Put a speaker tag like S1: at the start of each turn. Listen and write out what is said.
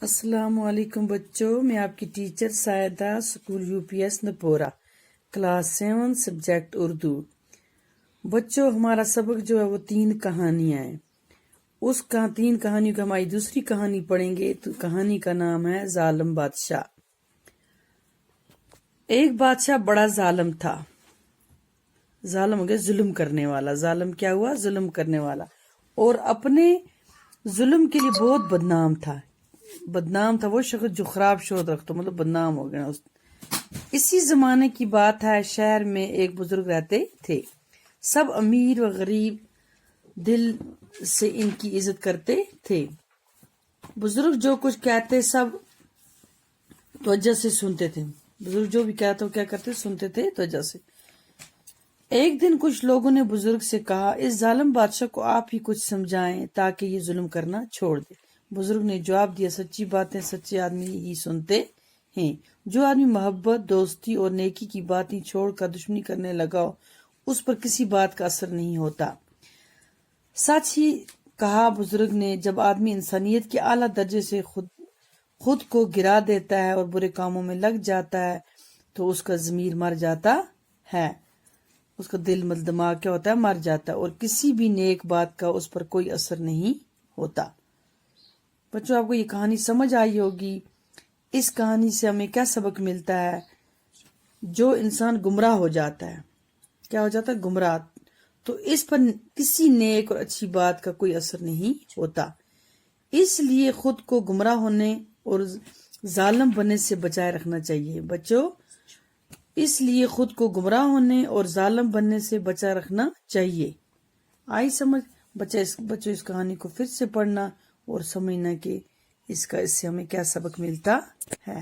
S1: السلام علیکم بچوں، میں آپ کی ٹیچر سائدہ، اسکول UPS نپورہ، کلاس 7 سبجیکٹ اردو۔ بچوں، ہمارا سبق جو ہے وہ 3 کہانیاں ہیں۔ اس کا 3 کہانیوں کا ہماری دوسری کہانی پڑھیں گے تو کہانی کا نام ہے ظالم بادشاہ۔ ایک بادشاہ بڑا ظالم تھا۔ ظالم ہو گیا ظلم کرنے والا۔ ظالم کیا ہوا؟ ظلم کرنے والا، اور اپنے ظلم کے لیے بہت بدنام تھا۔ بدنام تھا وہ شخص جو خراب شہرت رکھتا، مطلب بدنام ہو گیا۔ اسی زمانے کی بات ہے، شہر میں ایک بزرگ رہتے تھے۔ سب امیر و غریب دل سے ان کی عزت کرتے تھے۔ بزرگ جو کچھ کہتے سب توجہ سے سنتے تھے۔ بزرگ جو بھی کہتا وہ کیا کرتے؟ سنتے تھے توجہ سے۔ ایک دن کچھ لوگوں نے بزرگ سے کہا، اس ظالم بادشاہ کو آپ ہی کچھ سمجھائیں تاکہ یہ ظلم کرنا چھوڑ دے۔ بزرگ نے جواب دیا، سچی باتیں سچے آدمی ہی سنتے ہیں۔ جو آدمی محبت، دوستی اور نیکی کی باتیں چھوڑ کر دشمنی کرنے لگا اس پر کسی بات کا اثر نہیں ہوتا۔ سچ ہی کہا بزرگ نے، جب آدمی انسانیت کے اعلیٰ درجے سے خود کو گرا دیتا ہے اور برے کاموں میں لگ جاتا ہے تو اس کا ضمیر مر جاتا ہے، اس کا دل دماغ کیا ہوتا ہے؟ مر جاتا ہے، اور کسی بھی نیک بات کا اس پر کوئی اثر نہیں ہوتا۔ بچوں، آپ کو یہ کہانی سمجھ آئی ہوگی۔ اس کہانی سے ہمیں کیا سبق ملتا ہے؟ جو انسان گمراہ ہو جاتا ہے، کیا ہو جاتا ہے؟ گمراہ، تو اس پر کسی نیک اور اچھی بات کا کوئی اثر نہیں ہوتا۔ اس لیے خود کو گمراہ ہونے اور ظالم بننے سے بچائے رکھنا چاہیے۔ بچوں، اس لیے خود کو گمراہ ہونے اور ظالم بننے سے بچائے رکھنا چاہیے۔ آئی سمجھ؟ بچوں، اس کہانی کو پھر سے پڑھنا اور سمجھنا کہ اس سے ہمیں کیا سبق ملتا ہے۔